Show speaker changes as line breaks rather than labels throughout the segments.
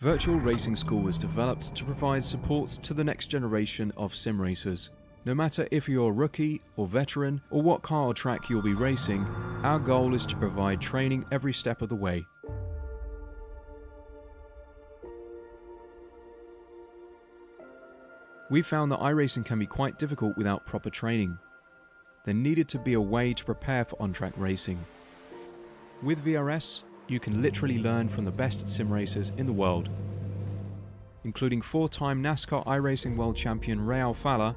Virtual Racing School was developed to provide support to the next generation of sim racers. No matter if you're a rookie or veteran or what car or track you'll be racing, our goal is to provide training every step of the way. We found that iRacing can be quite difficult without proper training. There needed to be a way to prepare for on-track racing. With VRS, you can literally learn from the best sim racers in the world, including 4-time NASCAR iRacing World Champion Ray Alfala.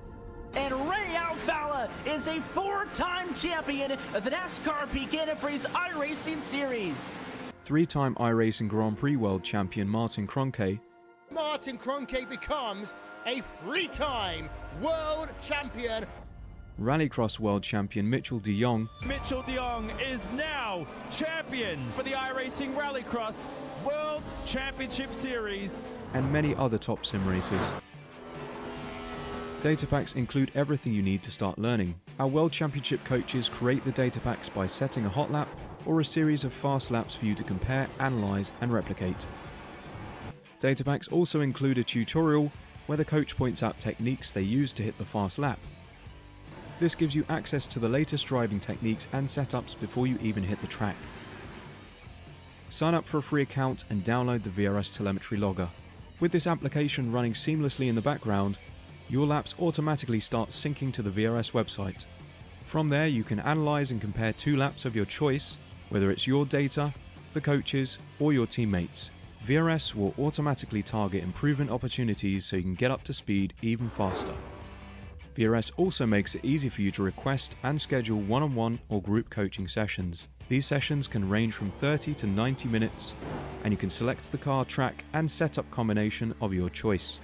And Ray Alfala is a 4-time champion of the NASCAR iGPFun-F3's iRacing series.
3-time iRacing Grand Prix World Champion Martin Kroenke.
Martin Kroenke becomes a 3-time world champion.
Rallycross World Champion Mitchell de Jong.
Mitchell de Jong is now champion for the iRacing Rallycross World Championship Series.
And many other top sim racers. Data packs include everything you need to start learning. Our World Championship coaches create the data packs by setting a hot lap or a series of fast laps for you to compare, analyze, and replicate. Data packs also include a tutorial where the coach points out techniques they use to hit the fast lap. This gives you access to the latest driving techniques and setups before you even hit the track. Sign up for a free account and download the VRS telemetry logger. With this application running seamlessly in the background, your laps automatically start syncing to the VRS website. From there, you can analyze and compare 2 laps of your choice, whether it's your data, the coaches, or your teammates. VRS will automatically target improvement opportunities so you can get up to speed even faster. VRS also makes it easy for you to request and schedule one-on-one or group coaching sessions. These sessions can range from 30 to 90 minutes, and you can select the car, track, and setup combination of your choice.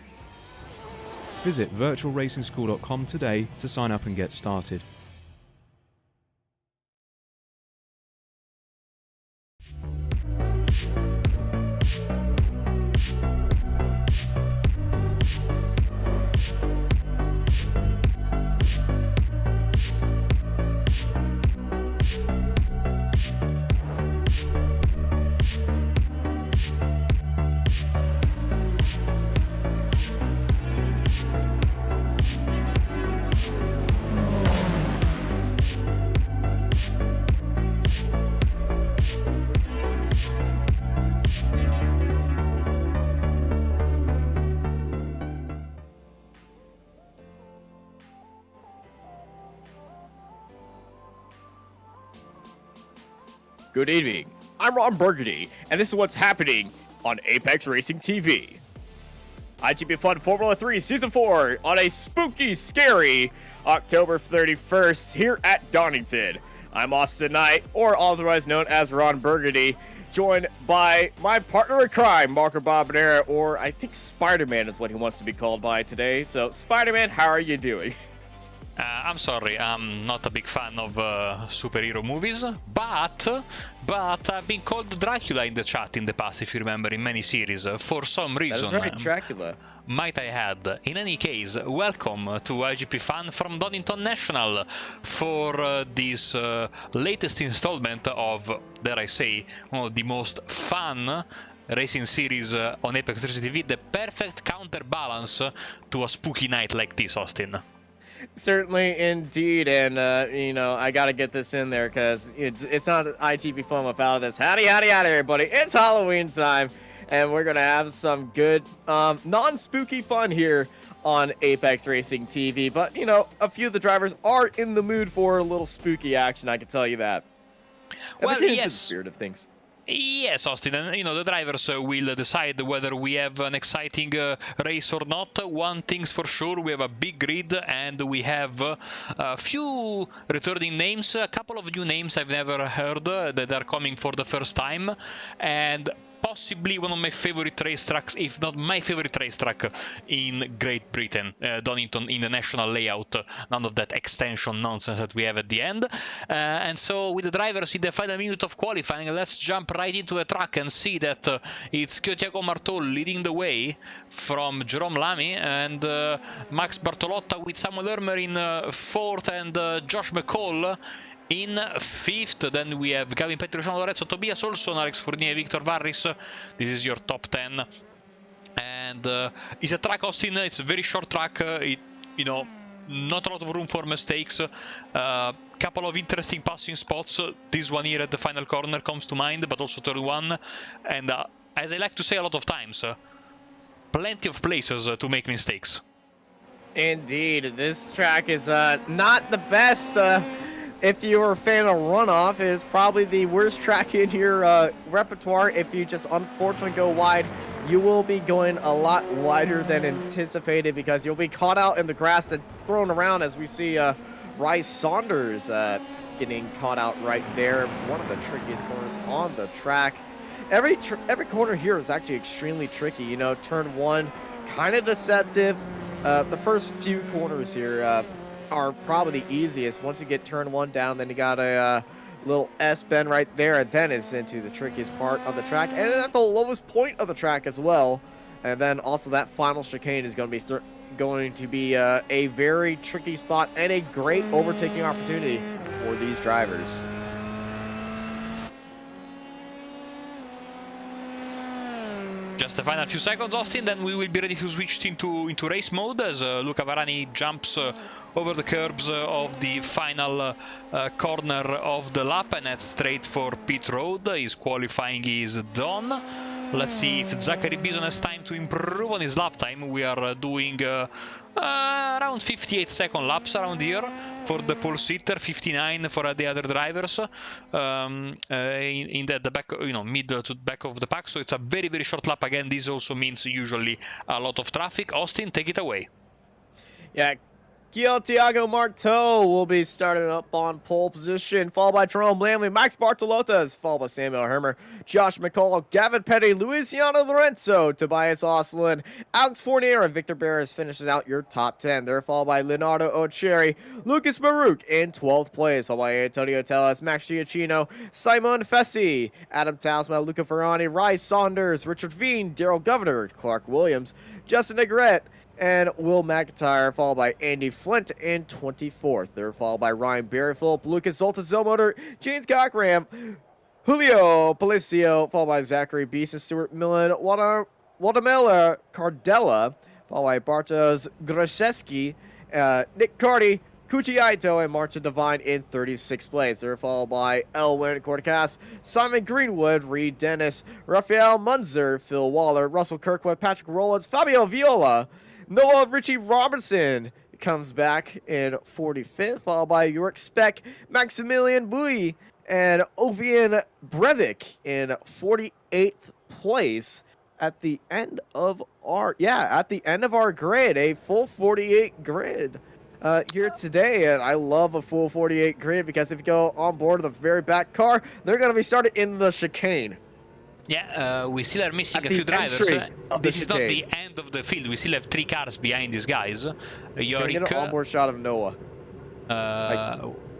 Visit virtualracingschool.com today to sign up and get started.
Good evening, I'm Ron Burgundy, and this is what's happening on Apex Racing TV. iGPFun Formula 3 Season 4 on a spooky, scary October 31st here at Donington. I'm Austin Knight, or otherwise known as Ron Burgundy, joined by my partner in crime, Marco Bobanera, or I think Spider-Man is what he wants to be called by today. So, Spider-Man, how are you doing?
I'm sorry, I'm not a big fan of superhero movies, but I've been called Dracula in the chat in the past, if you remember, in many series, for some reason.
That's right, Dracula.
Might I add. In any case, welcome to iGPFun from Donington National for this latest installment of, dare I say, one of the most fun racing series on Apex Racing TV, the perfect counterbalance to a spooky night like this, Austin.
Certainly, indeed, and you know, I gotta get this in there because it's not iGPFun without this. Howdy, everybody! It's Halloween time, and we're gonna have some good non-spooky fun here on Apex Racing TV. But you know, a few of the drivers are in the mood for a little spooky action. I can tell you that. And
well,
yes,
yes.
the spirit of things.
Yes, Austin, and you know, the drivers will decide whether we have an exciting race or not. One thing's for sure, we have a big grid and we have a few returning names, a couple of new names I've never heard that are coming for the first time, and possibly one of my favorite racetracks, if not my favorite racetrack in Great Britain, Donington in the national layout, none of that extension nonsense that we have at the end. And so with the drivers in the final minute of qualifying, let's jump right into the track and see that it's Thiago Martol leading the way from Jerome Lamy, and Max Bartolotta with Samuel Lermer in 4th, and Josh McCall in 5th. Then we have Gavin Petrucciano, Lorenzo Tobias, also Alex Fournier, Victor Varris. This is your top 10 and it's a track, Austin. It's a very short track. Not a lot of room for mistakes. Couple of interesting passing spots. This one here at the final corner comes to mind, but also turn 1. And as I like to say a lot of times, plenty of places to make mistakes.
Indeed, this track is not the best. If you were a fan of runoff, it's probably the worst track in your repertoire. If you just unfortunately go wide, you will be going a lot wider than anticipated because you'll be caught out in the grass and thrown around, as we see Rice Saunders getting caught out right there. One of the trickiest corners on the track. Every corner here is actually extremely tricky. You know, turn 1, kind of deceptive. The first few corners here are probably the easiest. Once you get turn 1 down, then you got a little S-bend right there, and then it's into the trickiest part of the track, and at the lowest point of the track as well. And then also that final chicane is going to be a very tricky spot and a great overtaking opportunity for these drivers.
Just the final few seconds, Austin, then we will be ready to switch into race mode as Luca Varani jumps over the curbs of the final corner of the lap and heads straight for pit road. His qualifying is done. Let's see if Zachary Bison has time to improve on his lap time. We are doing around 58-second laps around here for the pole sitter, 59 for the other drivers in the back, mid to back of the pack. So it's a very, very short lap. Again, this also means usually a lot of traffic. Austin, take it away.
Yeah. Thiago Marteau will be starting up on pole position, followed by Jerome Lamley, Max Bartolotas, followed by Samuel Hermer, Josh McCall, Gavin Petty, Luciano Lorenzo, Tobias Oslin, Alex Fournier, and Victor Barris finishes out your top 10. They're followed by Leonardo Ocheri, Lucas Baruch in 12th place, followed by Antonio Tellis, Max Giacchino, Simon Fessi, Adam Tausma, Luca Ferrani, Rice Saunders, Richard Veen, Daryl Governor, Clark Williams, Justin Negrete, and Will McIntyre, followed by Andy Flint in 24th. They're followed by Ryan Berryfilip, Lucas Zolta Zellmotor, James Cockram, Julio Palicio, followed by Zachary Beeson, Stuart Millen, Waldemela Cardella, followed by Bartosz Graszewski, Nick Carty, Kuchi Aito, and Martin Devine in 36th place. They're followed by Elwin Cortacas, Simon Greenwood, Reed Dennis, Rafael Munzer, Phil Waller, Russell Kirkwood, Patrick Rowlands, Fabio Viola, Noah Richie Robinson comes back in 45th, followed by York Speck, Maximilian Bui, and Ovian Brevik in 48th place at the end of our grid, a full 48 grid here today. And I love a full 48 grid because if you go on board the very back car, they're going to be started in the chicane.
Yeah, we still are missing a few drivers. This is not the end of the field. We still have 3 cars behind these guys.
Can we get an onboard shot of Noah?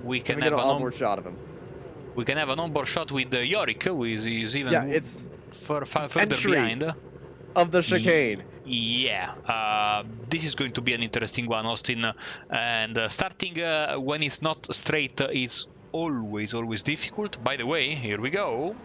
We can
get an onboard shot of him.
We can have an onboard shot with Yorick, who is even
it's
further behind.
Of the chicane.
Yeah, this is going to be an interesting one, Austin. And starting when it's not straight, it's always difficult. By the way, here we go.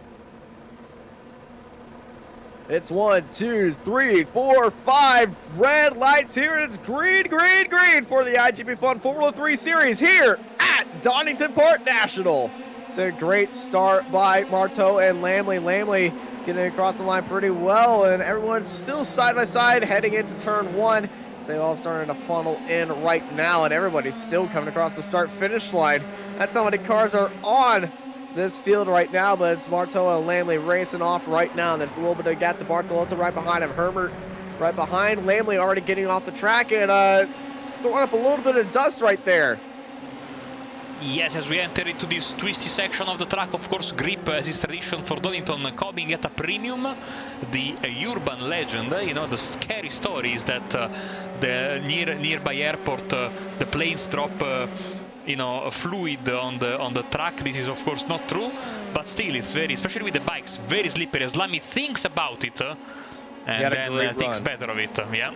It's 1, 2, 3, 4, 5 red lights here. It's green for the iGPFun Formula 3 Series here at Donington Park National. It's a great start by Marteau and Lamley. Lamley getting across the line pretty well, and everyone's still side by side heading into turn 1. So they all starting to funnel in right now, and everybody's still coming across the start-finish line. That's how many cars are on this field right now, but it's Marteau and Lamley racing off right now. There's a little bit of gap to Bartolotto right behind him. Herbert right behind. Lamley already getting off the track and throwing up a little bit of dust right there.
Yes, as we enter into this twisty section of the track, of course, grip, as is tradition for Donington, coming at a premium. The urban legend, the scary story is that the nearby airport, the planes drop fluid on the track. This is of course not true, but still it's very, especially with the bikes, very slippery. As Lamy thinks about it and then thinks better of it. Yeah,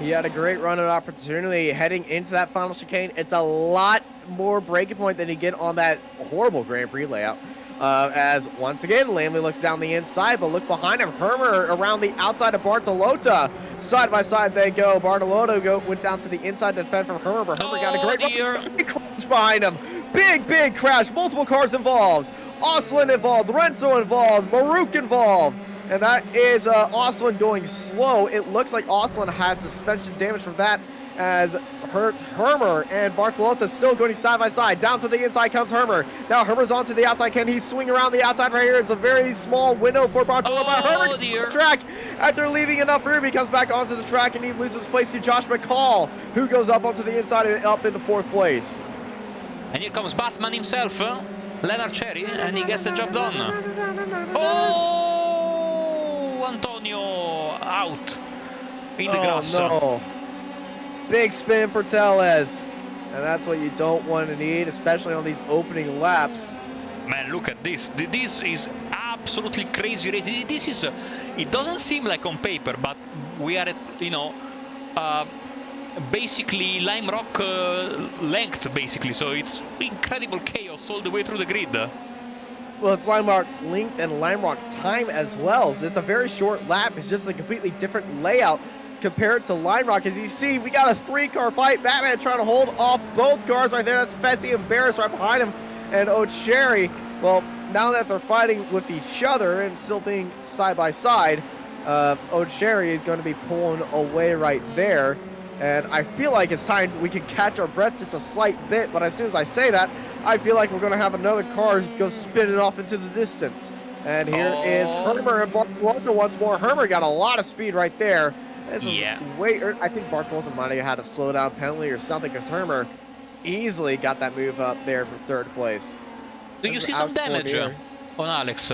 he had a great run at opportunity heading into that final chicane. It's a lot more breaking point than he get on that horrible Grand Prix layout. As once again, Lamley looks down the inside, but look behind him. Hermer around the outside of Bartolota. Side by side they go. Bartolota went down to the inside to defend from Hermer, but Hermer got a great big crash behind him. Big crash. Multiple cars involved. Oslin involved. Lorenzo involved. Maruk involved. And that is Oslin going slow. It looks like Oslin has suspension damage from that, as Hermer and Bartolota still going side by side. Down to the inside comes Hermer. Now Hermer's onto the outside. Can he swing around the outside right here? It's a very small window for Bartolota. Hermer gets the track. After leaving enough room, he comes back onto the track and he loses place to Josh McCall, who goes up onto the inside and up into 4th place.
And here comes Batman himself, Leonard Cherry, and he gets the job done. Oh, Antonio out in the grass.
No. Big spin for Tellez, and that's what you don't want to need, especially on these opening laps.
Man, look at this. This is absolutely crazy racing. This is, it doesn't seem like on paper, but we are at, you know, basically Lime Rock length, basically. So it's incredible chaos all the way through the grid.
Well, it's Lime Rock length and Lime Rock time as well. So it's a very short lap. It's just a completely different layout compared to Lime Rock. As you see, we got a 3-car fight. Batman trying to hold off both cars right there. That's Fessy and Barris right behind him. And O'Cherry, well, now that they're fighting with each other and still being side by side, O'Cherry is going to be pulling away right there. And I feel like it's time we can catch our breath just a slight bit. But as soon as I say that, I feel like we're going to have another car go spinning off into the distance. And here is Hermer and Bartolota once more. Hermer got a lot of speed right there. This is I think Bartolota might have had a slowdown penalty or something, because Hermer easily got that move up there for 3rd place.
Do you see some damage on Alex?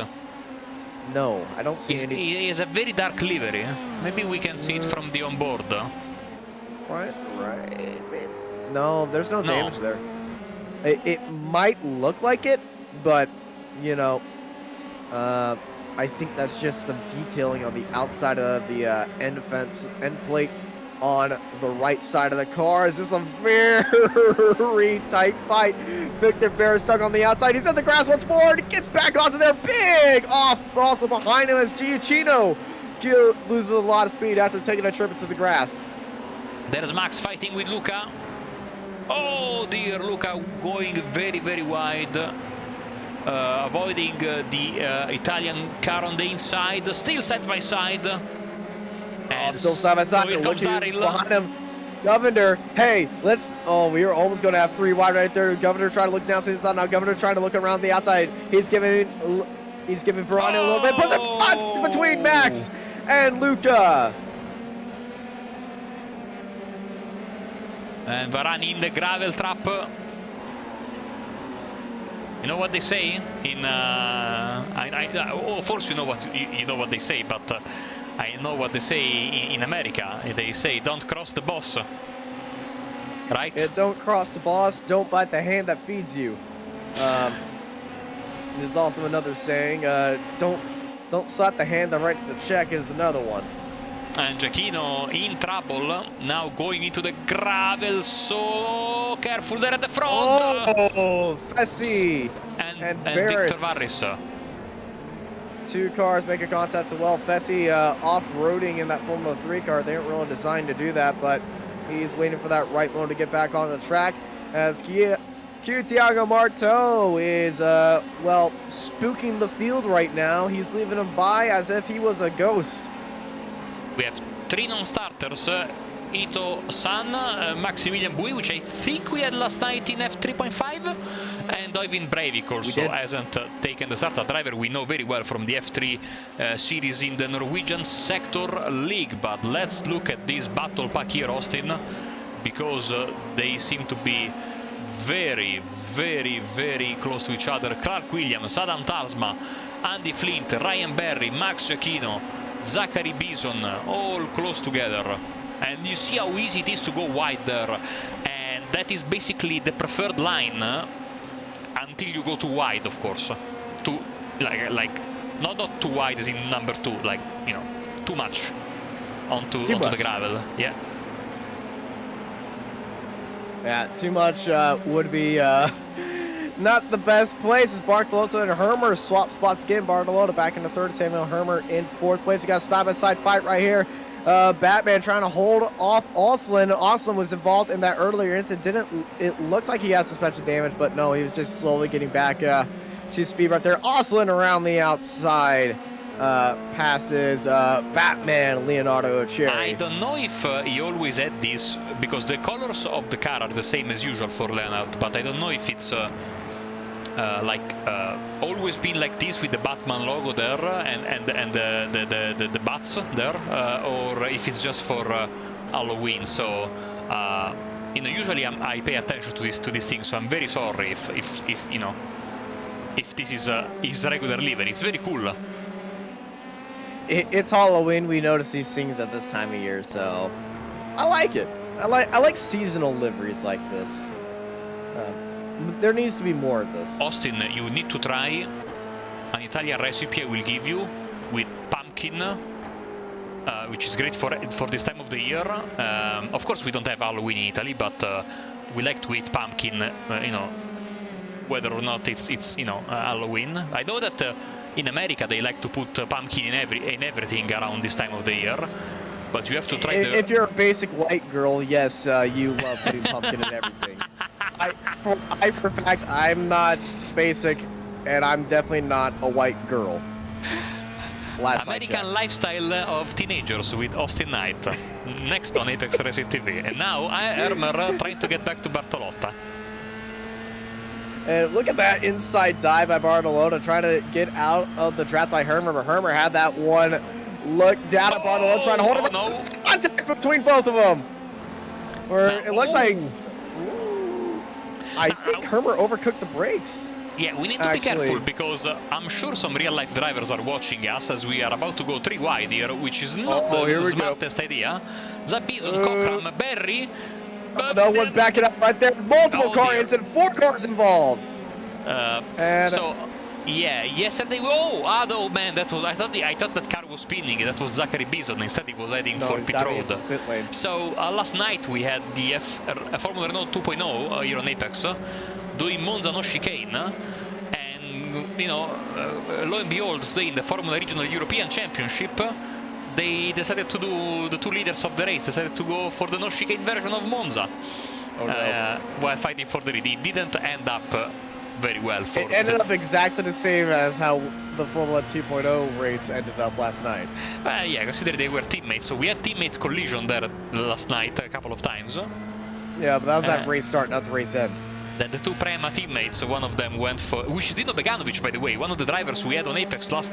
No, I don't see any.
He has a very dark livery. Maybe we can see it from the onboard.
Right. No, there's no damage there. It might look like it, but, you know, I think that's just some detailing on the outside of the end plate on the right side of the car. This is a very tight fight. Victor Bear stuck on the outside. He's in the grass once more. And he gets back onto there. Big off also behind him as Giacchino loses a lot of speed after taking a trip into the grass.
There's Max fighting with Luca. Oh dear, Luca going very wide. Avoiding the Italian car on the inside, still side by side. And
still side by side. Look behind him. Governor, hey, let's. Oh, we were almost going to have 3 wide right there. Governor trying to look down to the inside. Now Governor trying to look around the outside. He's giving Verani a little bit. Puts a punch between Max and Luca.
And Varani in the gravel trap. You know what they say in of course you know what they say, but I know what they say in America. They say don't cross the boss, right?
Yeah, don't cross the boss, don't bite the hand that feeds you. There's also another saying, don't slap the hand that writes the check is another one.
And Giacchino in trouble, now going into the gravel, so careful there at the front.
Oh, Fessy and
Victor Varris.
2 cars making contact as well. Fessy off-roading in that Formula 3 car. They weren't really designed to do that, but he's waiting for that right mode to get back on the track. As Thiago Marteau is, well, spooking the field right now. He's leaving him by as if he was a ghost.
We have 3 non-starters, Ito San, Maximilian Bui, which I think we had last night in F3.5, and Oyvind Breivik also hasn't taken the starter driver. We know very well from the F3 series in the Norwegian Sector League. But let's look at this battle pack here, Austin, because they seem to be very close to each other. Clark Williams, Adam Talsma, Andy Flint, Ryan Berry, Max Giacchino, Zachary Bison, all close together. And you see how easy it is to go wide there. And that is basically the preferred line until you go too wide, of course. Not too wide as in number 2, like, you know, too much onto the gravel. Yeah. Yeah,
too much would be
not the best place as Bartolotto and Hermer swap spots again. Bartolotto back into third, Samuel Hermer in fourth place. We got a side-by-side fight right here. Batman trying to hold off Oslin. Oslin was involved in that earlier incident. It looked like he had suspension damage, but no, he was just slowly getting back to speed right there. Oslin around the outside. Passes Batman Leonardo Cherry.
I don't know if he always had this, because the colors of the car are the same as usual for Leonard, but I don't know if it's always been like this with the Batman logo there and the bats there, or if it's just for Halloween. So usually I pay attention to these things, so I'm very sorry if this is his regular livery. It's very cool.
It's Halloween. We notice these things at this time of year, so I like it. I like seasonal liveries like this. There needs to be more of this.
Austin, you need to try an Italian recipe I will give you with pumpkin, which is great for this time of the year. Of course, we don't have Halloween in Italy, but we like to eat pumpkin. Whether or not it's Halloween. I know that. In America, they like to put pumpkin in everything around this time of the year, but you have to try.
If you're a basic white girl, yes, you love putting pumpkin in everything. For a fact, I'm not basic, and I'm definitely not a white girl.
American lifestyle of teenagers with Austin Knight. Next on Apex Racing TV, and now Hermer trying to get back to Bartolotta.
And look at that inside dive by Bartolotto, trying to get out of the trap by Hermer, but Hermer had that one look down at Bartolotto, trying to hold him. No. It's contact between both of them. Where it looks like... I think Hermer overcooked the brakes.
Yeah, we need to be careful, because I'm sure some real-life drivers are watching us as we are about to go 3 wide here, which is not the smartest idea. Zabizon, Cochran, Berry...
No one's backing up right there. Multiple car incident, 4 cars involved.
So, yeah, yesterday. Oh man, that was. I thought that car was spinning. That was Zachary Bison. Instead, he was heading for pit road. So last night we had the Formula Renault 2.0 here on Apex, doing Monza no chicane, and lo and behold, today in the Formula Regional European Championship. They decided to do, the 2 leaders of the race decided to go for the no chicane version of Monza while fighting for the lead. It didn't end up very well.
It ended up exactly the same as how the Formula 2.0 race ended up last night.
Yeah, consider they were teammates. So we had teammates collision there last night a couple of times.
Yeah, but that was that race start, not the race end.
Then the 2 Prema teammates, one of them went for, which is Dino Beganovic, by the way, one of the drivers we had on Apex last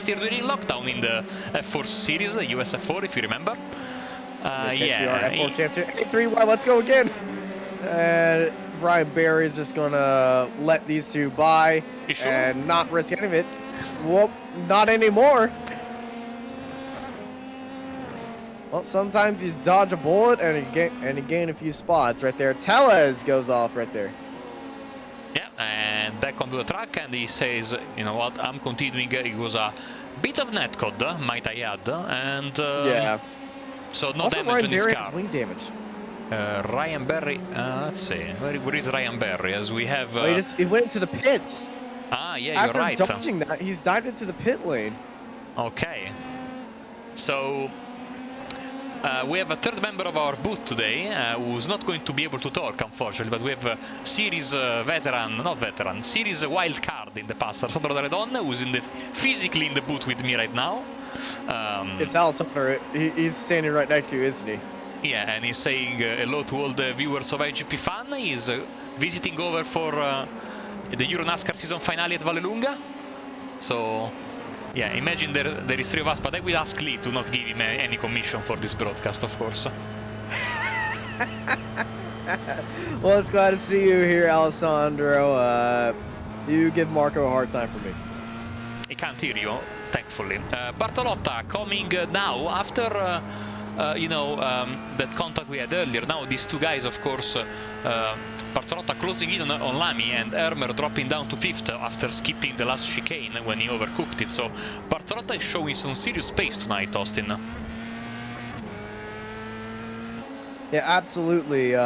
year during lockdown in the F4 series, the US F4, if you remember.
Yeah, F4 championship. 3-1, let's go again. And Ryan Berry is just gonna let these 2 by and not risk any of it. Well, not anymore. Well, sometimes you dodge a bullet and you gain a few spots right there. Tellez goes off right there.
Yeah, and back onto the track, and he says, you know what, I'm continuing. It was a bit of netcode, might I add, and
yeah.
So no
also,
damage
Ryan
on his
Berry
car.
has wing damage.
Ryan Berry, let's see, where is Ryan Berry? As we have.
He went into the pits.
Ah, yeah, you're right.
After dodging that, he's dived into the pit lane.
Okay, so. We have a 3rd member of our booth today who's not going to be able to talk, unfortunately, but we have series series wild card in the past, Alessandro Daredon, who's physically in the booth with me right now.
It's Alessandro. He's standing right next to you, isn't he?
Yeah, and he's saying hello to all the viewers of iGPFun. He's visiting over for the Euro NASCAR season finale at Vallelunga. So... yeah, imagine there is 3 of us, but I will ask Lee to not give him any commission for this broadcast, of course.
Well, it's glad to see you here, Alessandro. You give Marco a hard time for me.
He can't hear you, thankfully. Bartolotta coming now after, that contact we had earlier. Now these 2 guys, of course, Bartolotta closing in on Lamy and Hermer dropping down to 5th after skipping the last chicane when he overcooked it. So Bartolotta is showing some serious pace tonight, Austin.
Yeah, absolutely.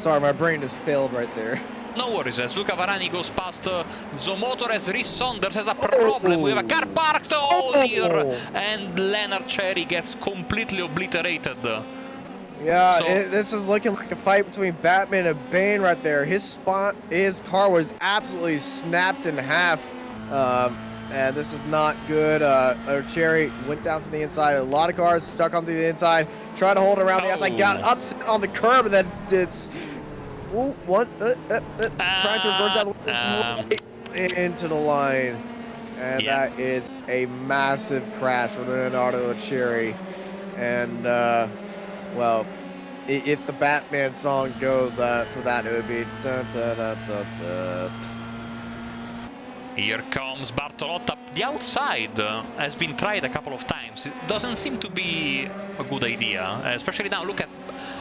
Sorry, my brain just failed right there.
No worries, as Luca Varani goes past Zomotor, as Rhys Saunders has a problem. We have a car parked, dear! And Leonard Cherry gets completely obliterated.
Yeah,
So-
this is looking like a fight between Batman and Bane right there. His car was absolutely snapped in half. And this is not good. Cherry went down to the inside. A lot of cars stuck onto the inside. Tried to hold it around the outside. Got upset on the curb, and then it's... Ooh, what? Trying to reverse out right into the line. And that is a massive crash for Leonardo Cherry. And, well, if the Batman song goes for that, it would be... Dun, dun, dun, dun, dun.
Here comes Bartolotta. The outside has been tried a couple of times. It doesn't seem to be a good idea, especially now. Look at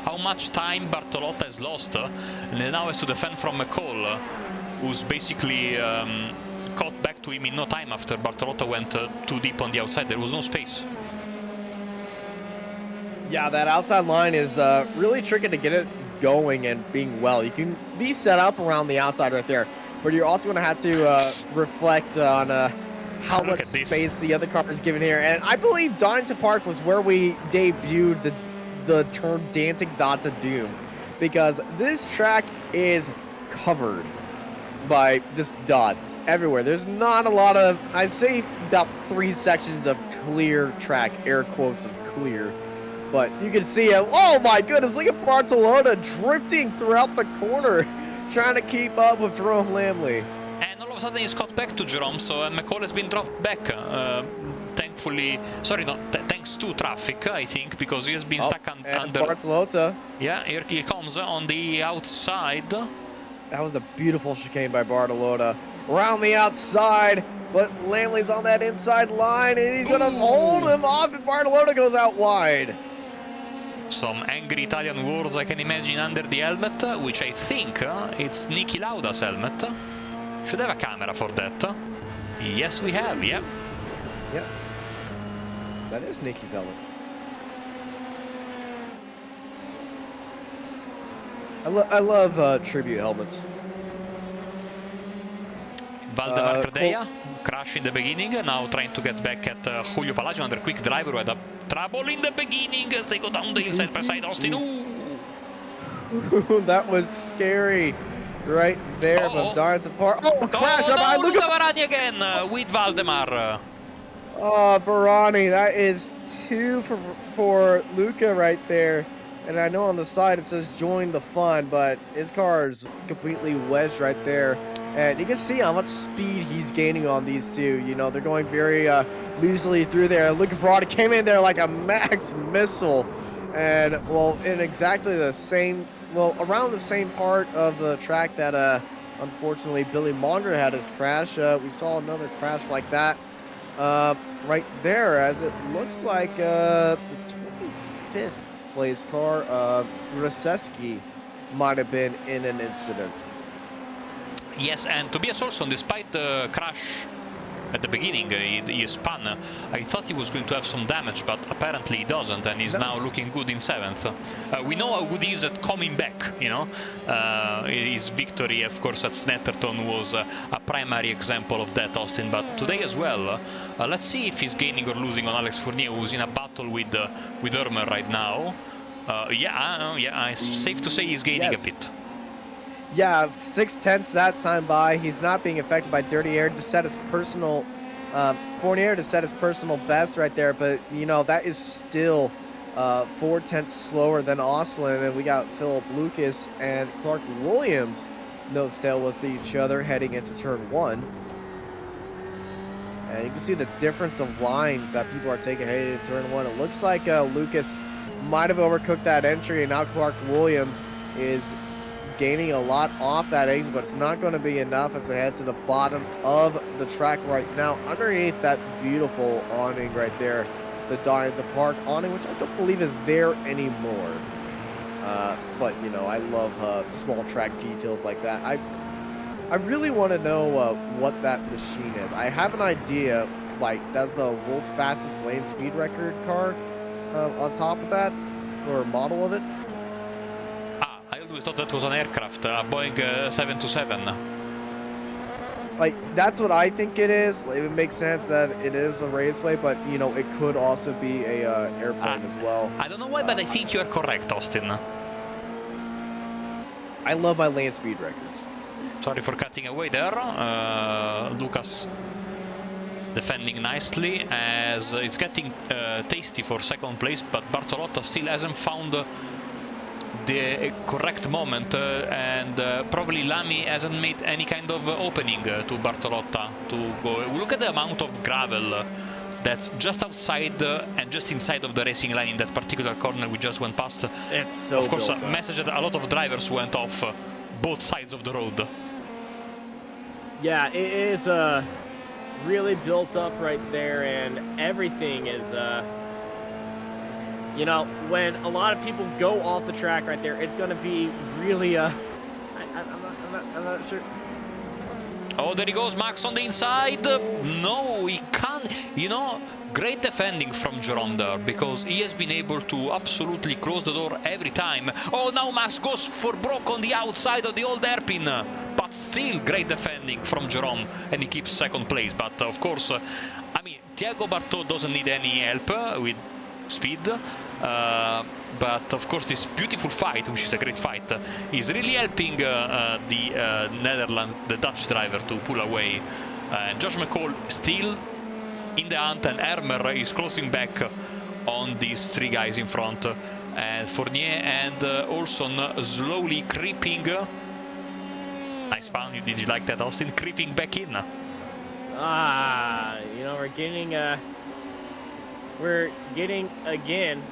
how much time Bartolotta has lost, and now has to defend from McCall, who's basically caught back to him in no time after Bartolotta went too deep on the outside. There was no space.
Yeah, that outside line is really tricky to get it going and being well. You can be set up around the outside right there, but you're also going to have to reflect on how much space the other car is given here. And I believe Donington Park was where we debuted the term Dancing Dots of Doom, because this track is covered by just dots everywhere. There's not a lot of, I'd say about 3 sections of clear track, air quotes of clear. But you can see it. Oh my goodness, look at Bartolona drifting throughout the corner, trying to keep up with Jerome Lamley.
And all of a sudden he's got back to Jerome, so McCall has been dropped back. Thankfully, sorry, not thanks to traffic, I think, because he has been stuck under.
Bartolota.
Yeah, here he comes on the outside.
That was a beautiful chicane by Bartolota. Around the outside, but Lamley's on that inside line, and he's going to hold him off, and Bartolota goes out wide.
Some angry Italian words I can imagine under the helmet, which I think it's Niki Lauda's helmet. Should have a camera for that. Yes, we have, yeah.
Yep. That is Niki's helmet. I love tribute helmets.
Valdemar Credea, crash in the beginning, now trying to get back at Julio Palacio under quick driver who had a trouble in the beginning as they go down the hillside beside Austin.
Ooh, that was scary right there from Donington Park. Oh, crash!
No, Luca Varani again with Valdemar.
Oh, Varani, that is 2 for Luca right there. And I know on the side it says join the fun, but his car is completely wedged right there. And you can see how much speed he's gaining on these two. You know, they're going very loosely through there. Luca Varani came in there like a max missile. And, well, in exactly the same, well, around the same part of the track that, unfortunately, Billy Monger had his crash. We saw another crash like that right there, as it looks like the 25th place car of Grzeski might have been in an incident.
Yes, and Tobias Olsson, despite the crash at the beginning, he spun. I thought he was going to have some damage, but apparently he doesn't, and he's now looking good in 7th. We know how good he is at coming back, you know. His victory, of course, at Snetterton was a primary example of that, Austin, but today as well. Let's see if he's gaining or losing on Alex Fournier, who's in a battle with Ermer right now. It's safe to say he's gaining a bit.
Yeah, 6/10 that time by. He's not being affected by dirty air to set his personal Fournier to set his personal best right there, but you know that is still 4/10 slower than Oslin, and we got Philip Lucas and Clark Williams nose tail with each other heading into turn 1. And you can see the difference of lines that people are taking heading into turn 1. It looks like Lucas might have overcooked that entry, and now Clark Williams is gaining a lot off that exit, but it's not going to be enough as they head to the bottom of the track right now, underneath that beautiful awning right there, the Donington Park awning, which I don't believe is there anymore. But you know, I love small track details like that. I really want to know what that machine is. I have an idea, like that's the world's fastest lane speed record car on top of that, or model of it.
always thought that was an aircraft, a Boeing 727.
Like, that's what I think it is. Like, it makes sense that it is a raceway, but, you know, it could also be a airplane as well.
I don't know why, but I think you are correct, Austin.
I love my land speed records.
Sorry for cutting away there. Lucas defending nicely as it's getting tasty for second place, but Bartolotta still hasn't found the correct moment, and probably Lamy hasn't made any kind of opening to Bartolotta to go. Look at the amount of gravel that's just outside and just inside of the racing line in that particular corner we just went past.
It's so
of course,
built up.
message that a lot of drivers went off both sides of the road.
Yeah, it is really built up right there, and everything is, you know, when a lot of people go off the track right there, it's going to be really, I'm not sure.
Oh, there he goes, Max on the inside. No, he can't. You know, great defending from Jerome there, because he has been able to absolutely close the door every time. Oh, now Max goes for broke on the outside of the old hairpin. But still great defending from Jerome, and he keeps second place. But of course, I mean, Thiago Bartot doesn't need any help with speed. But of course, this beautiful fight, which is a great fight, is really helping the Netherlands, the Dutch driver, to pull away. And Josh McCall still in the hunt, and Hermer is closing back on these three guys in front. And Fournier and Olson slowly creeping. Nice fun. Did you like that, Austin? Creeping back in.
You know, we're getting again.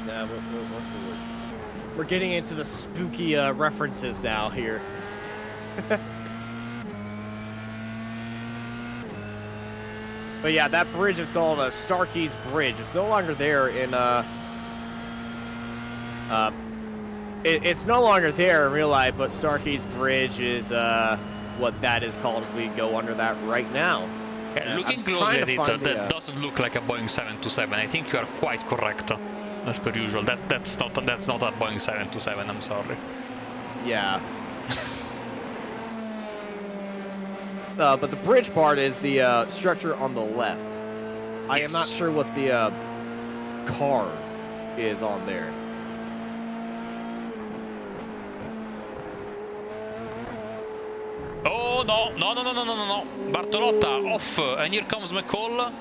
What's the word? We're getting into the spooky references now here. But yeah, that bridge is called Starkey's Bridge. It's no longer there in it's no longer there in real life, but Starkey's Bridge is what that is called as we go under that right now.
Yeah, looking closely at it, that doesn't look like a Boeing 727. I think you are quite correct, as per usual. That's not a Boeing 727. I'm sorry.
Yeah. But the bridge part is the structure on the left. I am not sure what the car is on there.
Oh, no. Bartolotta off, and here comes McCall.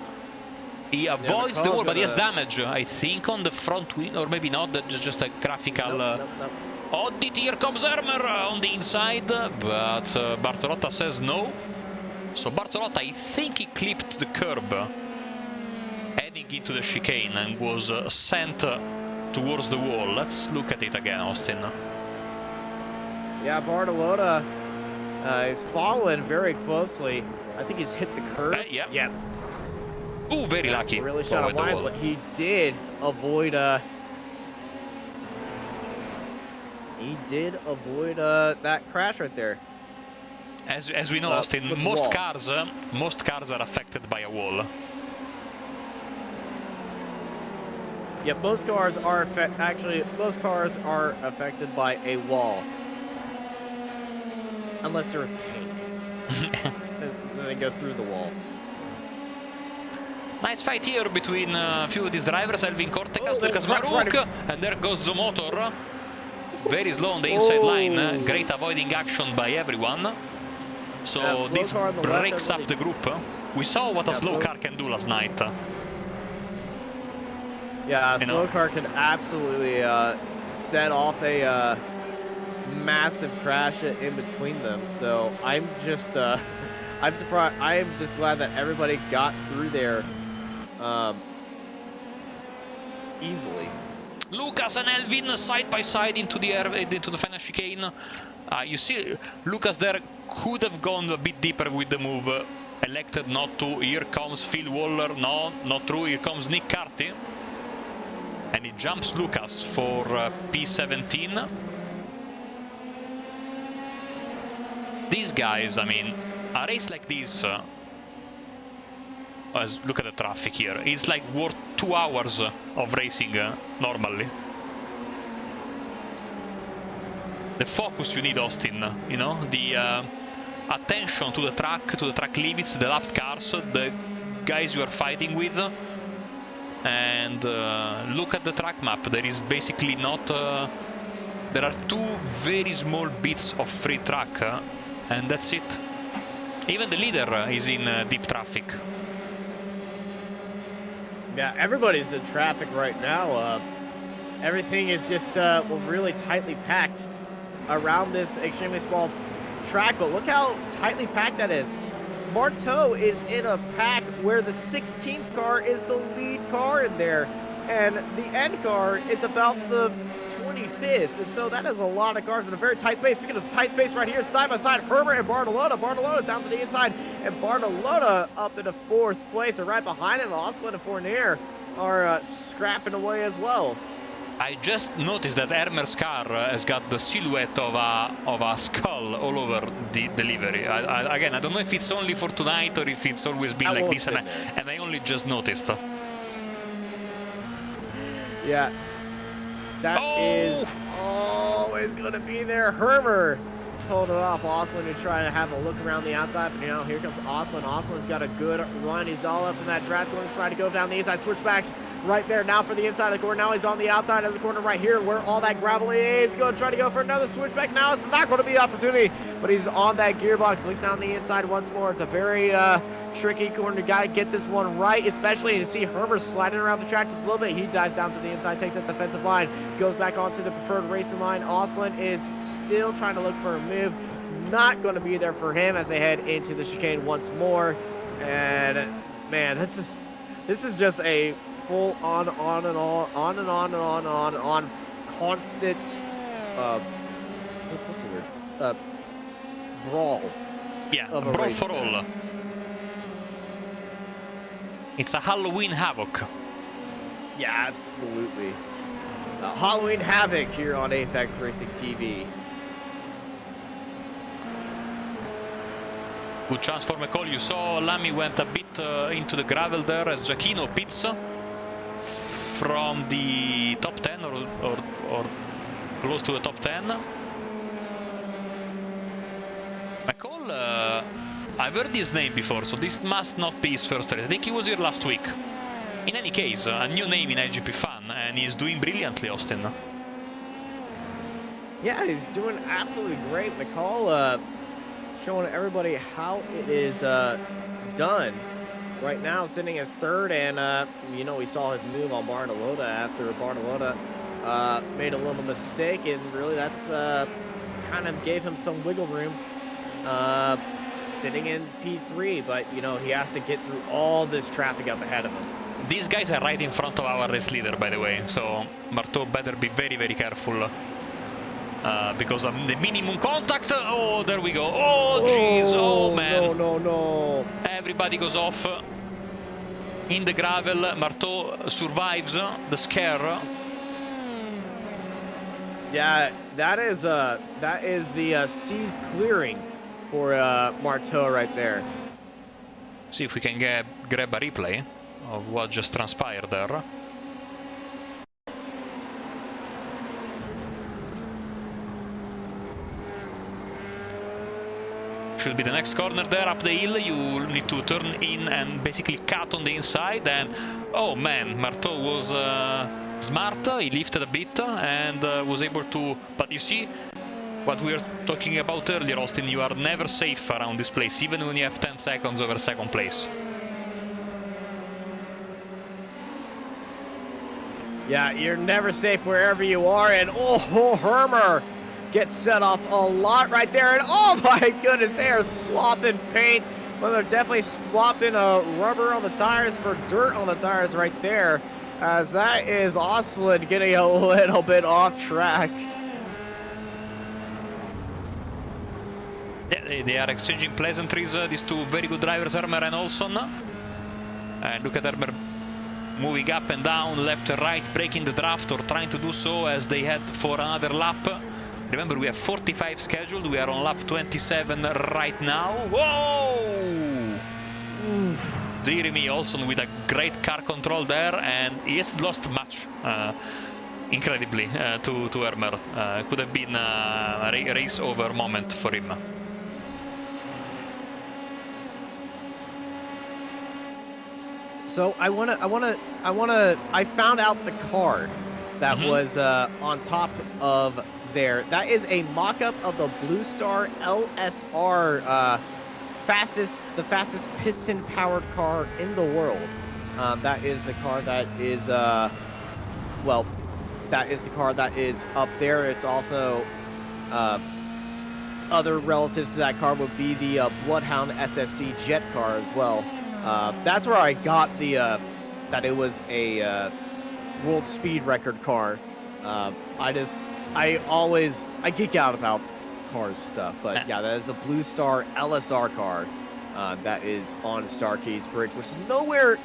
He avoids the wall, but he has damage, I think, on the front wing, or maybe not. That's just a graphical...
Nope.
Audit, here comes Hermer on the inside, but Bartolotta says no. So Bartolotta, I think he clipped the curb heading into the chicane and was sent towards the wall. Let's look at it again, Austin.
Yeah, Bartolotta is following very closely. I think he's hit the curb.
Yeah. Ooh, very lucky.
Really shot a line, but he did avoid that crash right there.
As we know, Austin, most cars are affected by a wall.
Yeah, most cars are affected by a wall, unless they're a tank. Then they go through the wall.
Nice fight here between a few of these drivers, Elvin Cortecas, Lucas Maruk, and there goes the motor. Very slow on the inside line, great avoiding action by everyone. So this breaks up the group. We saw what a slow car can do last night.
Yeah, a slow car can absolutely set off a massive crash in between them. So I'm just, I'm surprised. I'm just glad that everybody got through there easily.
Lucas and Elvin side by side into the final chicane. You see, Lucas there could have gone a bit deeper with the move. Elected not to. Here comes Phil Waller. No, not true. Here comes Nick Carty. And he jumps Lucas for P17. These guys, I mean, a race like this, look at the traffic here. It's like worth 2 hours of racing normally. the focus you need, Austin. You know, the attention to the track limits, the lapped cars, the guys you are fighting with, and look at the track map. There is basically not. There are 2 very small bits of free track, and that's it. Even the leader is in deep traffic.
Yeah, everybody's in traffic right now. Everything is just really tightly packed around this extremely small track, but look how tightly packed that is. Marteau is in a pack where the 16th car is the lead car in there, and the end car is about the 25th, and so that is a lot of cars in a very tight space. Speaking of tight space right here, side by side, Herbert and Bartolota. Bartolota down to the inside, and Bartolota up into 4th place, and right behind it, Oslin and Fournier are scrapping away as well.
I just noticed that Hermer's car has got the silhouette of a skull all over the delivery. Again, I don't know if it's only for tonight or if it's always been like this, and I only just noticed.
Yeah, that is always going to be there. Hermer pulled it off. Oslin is trying to have a look around the outside, but now here comes Oslin. Oslin's got a good run. He's all up in that draft, going to try to go down the inside, switch back right there now for the inside of the corner. Now he's on the outside of the corner right here where all that gravel is. Going to try to go for another switchback. Now it's not going to be an opportunity, but he's on that gearbox. Looks down the inside once more. It's a very tricky corner. Got to get this one right, especially to see Herbert sliding around the track just a little bit. He dives down to the inside, takes that defensive line, goes back onto the preferred racing line. Oslin is still trying to look for a move. It's not going to be there for him as they head into the chicane once more. And man, this is just a full on and on constant what's the word? Brawl.
Yeah, brawl for all. It's a Halloween havoc.
Yeah, absolutely. Halloween havoc here on Apex Racing TV.
Good chance for McCall. You saw Lamy went a bit into the gravel there as Giacchino pits from the top 10 or close to the top 10. McCall, I've heard his name before, so this must not be his first race. I think he was here last week. In any case, a new name in iGPFun, and he's doing brilliantly, Austin.
Yeah, he's doing absolutely great. McCall showing everybody how it is done. Right now, sitting in 3rd, and you know, we saw his move on Bartolota after Bartolota made a little mistake, and really that's kind of gave him some wiggle room sitting in P3, but you know, he has to get through all this traffic up ahead of him.
These guys are right in front of our race leader, by the way, so Marteau better be very, very careful. Because of the minimum contact. Oh, there we go. Oh, jeez. Oh, man.
No.
Everybody goes off in the gravel. Marteau survives the scare.
Yeah, that is the seas clearing for Marteau right there.
See if we can grab a replay of what just transpired there. Should be the next corner there up the hill. You need to turn in and basically cut on the inside, and oh man, Marteau was smart. He lifted a bit and was able to, but you see what we were talking about earlier, Austin, you are never safe around this place, even when you have 10 seconds over 2nd place.
Yeah, you're never safe wherever you are, and oh, Hermer gets set off a lot right there, and oh my goodness, they are swapping paint. Well, they're definitely swapping rubber on the tires for dirt on the tires right there, as that is Oslin getting a little bit off track.
Yeah, they are exchanging pleasantries, these two very good drivers, Hermer and Olson. And look at Hermer moving up and down, left and right, breaking the draft or trying to do so as they head for another lap. Remember, we have 45 scheduled. We are on lap 27 right now. Whoa! Dear me, Olson with a great car control there, and he hasn't lost much. incredibly to Hermer. Could have been a race over moment for him.
So I found out the car that was on top of there. That is a mock-up of the Blue Star LSR, the fastest piston-powered car in the world. That is the car that is, well, that is the car that is up there. It's also, other relatives to that car would be the Bloodhound SSC jet car as well. That's where I got the, that it was a world speed record car. I geek out about cars stuff, but yeah, that is a Blue Star LSR car that is on Starkey's Bridge, which is nowhere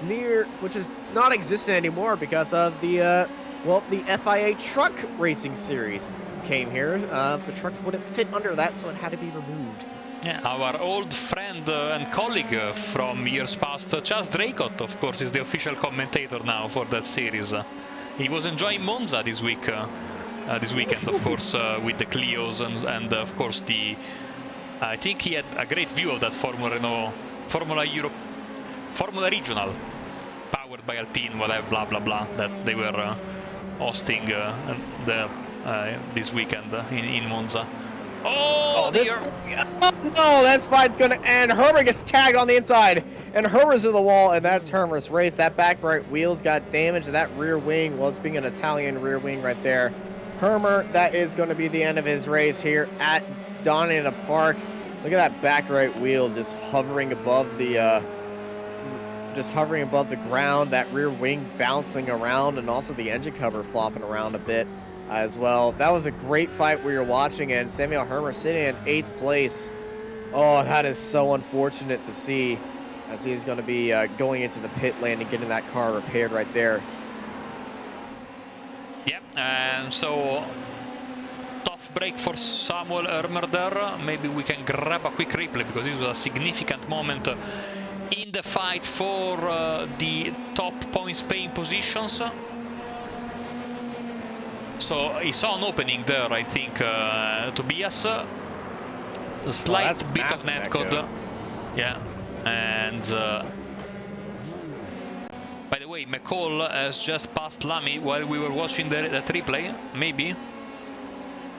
near, which is not existent anymore because of the, well, the FIA truck racing series came here. The trucks wouldn't fit under that, so it had to be removed.
Yeah, our old friend and colleague from years past, Charles Draycott, of course, is the official commentator now for that series. He was enjoying Monza this weekend, of course, with the Clios and of course the. I think he had a great view of that Formula Regional, powered by Alpine, whatever, blah blah blah, that they were hosting there this weekend in Monza. Oh,
no, that fight's gonna end. Hermer gets tagged on the inside, and Hermer's in the wall, and that's Hermer's race. That back right wheels got damaged. That rear wing, well, it's being an Italian rear wing right there. Hermer, that is going to be the end of his race here at Donington Park. Look at that back right wheel just hovering above the ground. That rear wing bouncing around, and also the engine cover flopping around a bit as well. That was a great fight we were watching, and Samuel Hermer sitting in 8th place. Oh, that is so unfortunate to see, as he's going to be going into the pit lane and getting that car repaired right there.
Yeah, and so tough break for Samuel Hermer there. Maybe we can grab a quick replay because this was a significant moment in the fight for the top points paying positions. So he saw an opening there, I think, Tobias. A slight bit of netcode. Yeah, and by the way, McCall has just passed Lamy while we were watching that replay. Maybe.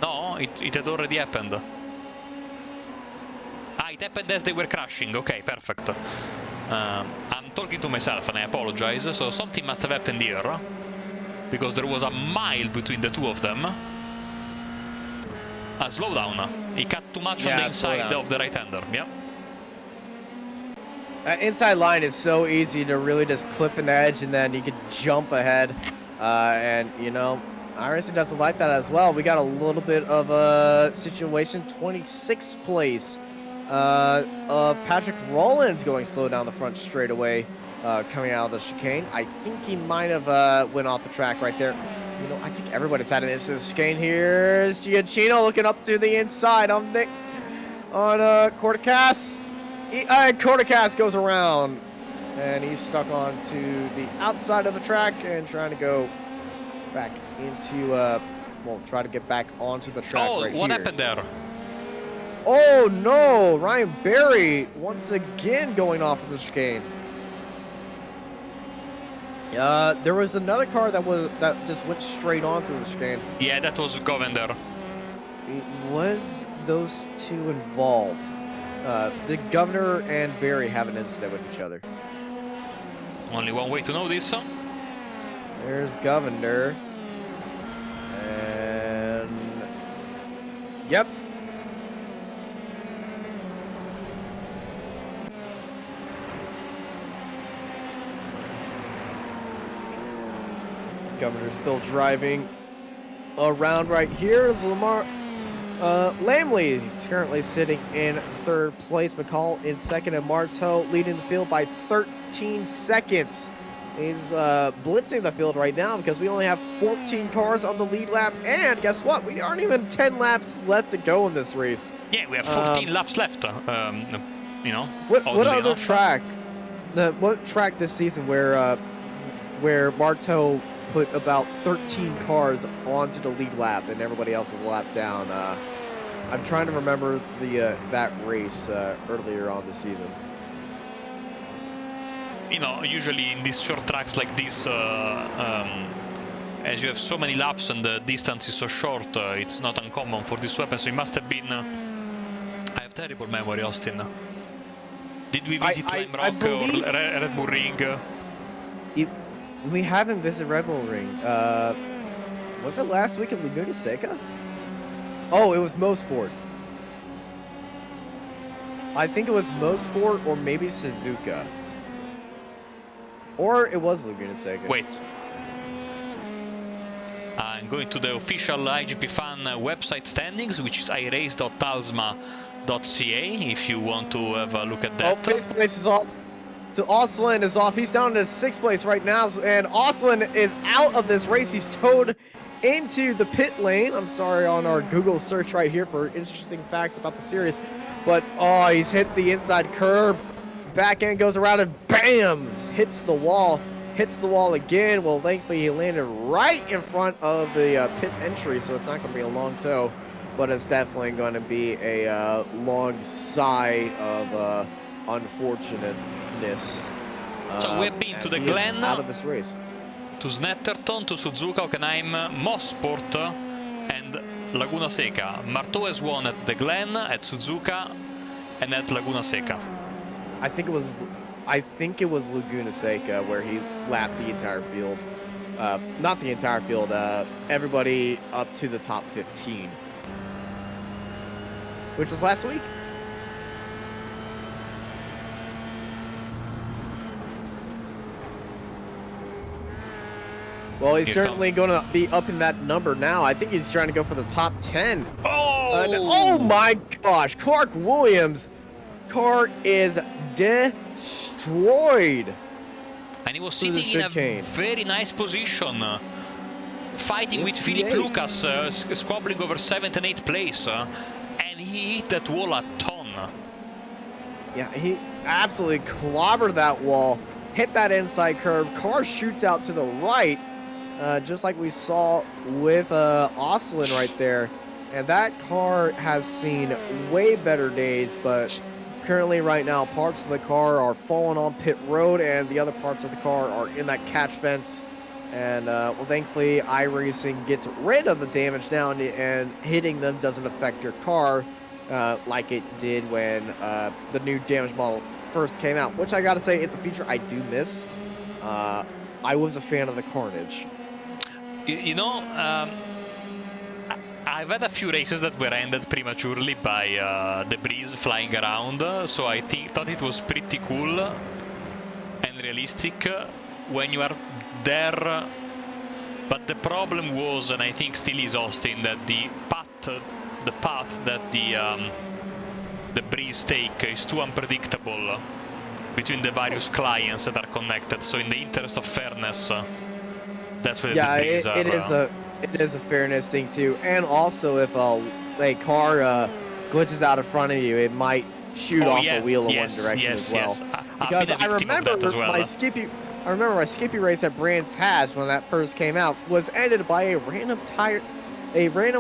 No, it had already happened. It happened as they were crashing. Okay, perfect. I'm talking to myself and I apologize. So something must have happened here, because there was a mile between the two of them. A slowdown. He cut too much on the inside of the right-hander. Yeah.
That inside line is so easy to really just clip an edge and then you can jump ahead. And, you know, iRacing doesn't like that as well. We got a little bit of a situation. 26th place of Patrick Rollins going slow down the front straightaway. Coming out of the chicane. I think he might have went off the track right there. You know, I think everybody's had an instant chicane. Here's Giacchino looking up to the inside on Cortacas. Cortacas goes around, and he's stuck onto the outside of the track and trying to go back into, well, try to get back onto the track right here.
What happened there?
Oh, no. Ryan Berry once again going off of the chicane. There was another car that just went straight on through the chicane.
Yeah, that was Govender.
It was those two involved. Did Governor and Barry have an incident with each other?
Only one way to know this.
There's Governor. And... Yep. Governor's still driving around right here. Is Lamar Lamley is currently sitting in 3rd place. McCall in 2nd, and Marteau leading the field by 13 seconds. He's blitzing the field right now because we only have 14 cars on the lead lap, and guess what? We aren't even 10 laps left to go in this race.
Yeah, we have 14 laps left. You know.
What other track? What track this season where Marteau put about 13 cars onto the lead lap and everybody else is a lap down. I'm trying to remember that race earlier on this season.
You know, usually in these short tracks like this, as you have so many laps and the distance is so short, it's not uncommon for this weapon. So it must have been. I have terrible memory, Austin. Did we visit Lime Rock or Red Bull Ring?
We haven't visited Red Bull Ring. Was it last week in Laguna Seca? Oh, it was Mosport. I think it was Mosport or maybe Suzuka. Or it was Laguna Seca.
Wait. I'm going to the official iGPFun website standings, which is irace.talsma.ca, if you want to have a look at that.
Oh, 5th place is off. So Oslin is off. He's down to 6th place right now, and Oslin is out of this race. He's towed into the pit lane. I'm sorry, on our Google search right here for interesting facts about the series. But, oh, he's hit the inside curb. Back end goes around and bam! Hits the wall. Hits the wall again. Well, thankfully, he landed right in front of the pit entry, so it's not going to be a long tow. But it's definitely going to be a long sigh of unfortunateness.
So we've been to the Glen,
out of this race.
to Snetterton, to Suzuka, Hockenheim, Mosport, and Laguna Seca. Marteau has won at the Glen, at Suzuka, and at Laguna Seca.
I think it was Laguna Seca where he lapped the entire field. Not the entire field. Everybody up to the top 15, which was last week. Well, he's certainly going to be up in that number now. I think he's trying to go for the top 10. Oh my gosh, Clark Williams' car is destroyed.
And he was sitting in a very nice position, fighting with Philip Lucas, squabbling over 7th and 8th place, and he hit that wall a ton.
Yeah, he absolutely clobbered that wall, hit that inside curb, car shoots out to the right, just like we saw with Oslin right there. And that car has seen way better days, but currently right now parts of the car are falling on pit road and the other parts of the car are in that catch fence. And well, thankfully iRacing gets rid of the damage now, and hitting them doesn't affect your car like it did when the new damage model first came out, which I gotta say, it's a feature I do miss. I was a fan of the carnage.
You know, I've had a few races that were ended prematurely by debris flying around, so I thought it was pretty cool and realistic when you are there. But the problem was, and I think still is, Austin, that the path that the debris take is too unpredictable between the various clients that are connected. So in the interest of fairness, that's where the debris are.
It is a fairness thing too, and also if a car glitches out in front of you, it might shoot off a wheel in one direction as well.
Because
I remember my Skippy race at Brands Hatch when that first came out was ended by a random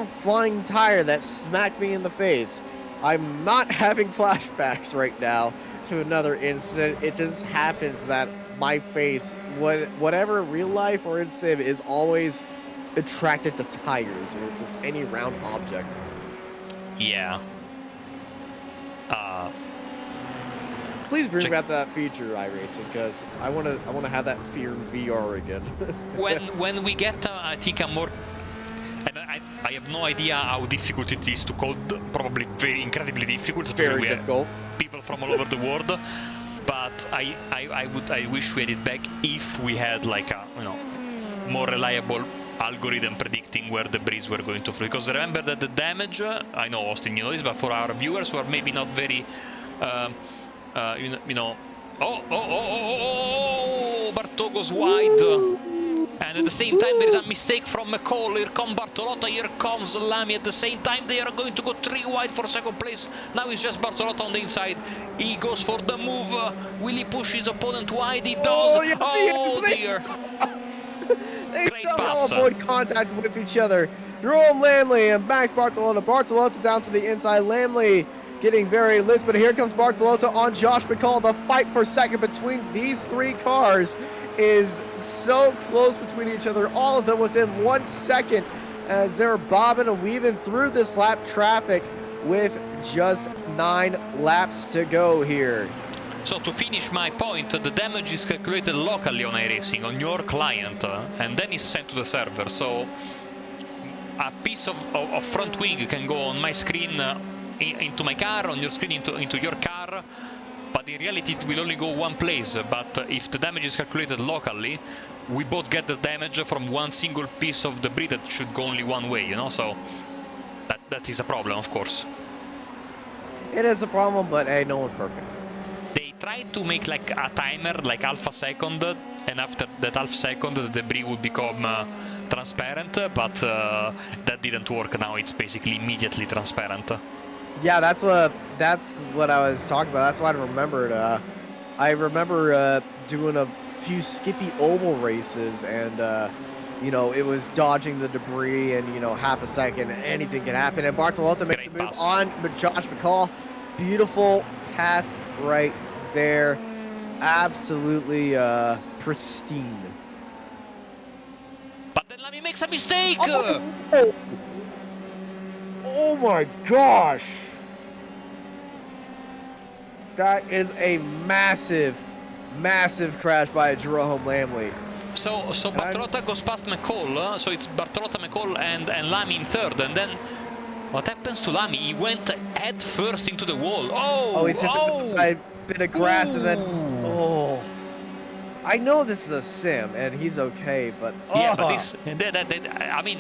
flying tire that smacked me in the face. I'm not having flashbacks right now to another incident. It just happens that my face, whatever real life or in Civ, is always attracted to tires or just any round object.
Yeah.
Please bring back that feature, iRacing, because I want to have that fear in VR again.
when we get, I think, a more, and I have no idea how difficult it is to code. Probably very incredibly difficult.
Very difficult.
People from all over the world. But I wish we had it back if we had like a more reliable algorithm predicting where the debris were going to fly. Because remember that the damage, I know Austin, you know this, but for our viewers who are maybe not very, Bartol goes wide. And at the same time, there is a mistake from McCall. Here comes Bartolotta, here comes Lamy. At the same time, they are going to go 3 wide for 2nd place. Now it's just Bartolotta on the inside. He goes for the move. Will he push his opponent wide? He does.
Oh, yes,
dear.
They
Great
somehow
pass.
avoid contact with each other. Jerome Lamley and Max Bartolota. Bartolota down to the inside. Lamley getting very loose, but here comes Bartolota on Josh McCall. The fight for second between these three cars is so close between each other. All of them within 1 second as they're bobbing and weaving through this lap traffic with just 9 laps to go here.
So to finish my point, the damage is calculated locally on iRacing, on your client, and then is sent to the server. So a piece of front wing can go on my screen into my car, on your screen into your car, but in reality it will only go one place. But if the damage is calculated locally, we both get the damage from one single piece of debris that should go only one way, you know, so that is a problem, of course.
It is a problem, but hey, no one's perfect.
They tried to make like a timer, like half a second, and after that half second the debris would become transparent, but that didn't work. Now it's basically immediately transparent.
Yeah, that's what I was talking about. That's what I remembered. I remember doing a few Skippy Oval races, and you know, it was dodging the debris, and you know, half a second, anything can happen. And Bartolota makes a move on Josh McCall. Beautiful pass right there, absolutely pristine.
But then Lamy makes a mistake.
Oh my gosh! That is a massive, massive crash by Jerome Lamley.
So Bartolota goes past McCall, so it's Bartolota, McCall, and Lamy in third, and then what happens to Lamy? He went head first into the wall. Oh,
he's hit the side bit of grass, and then I know this is a sim, and he's okay, but
yeah, but this, I mean,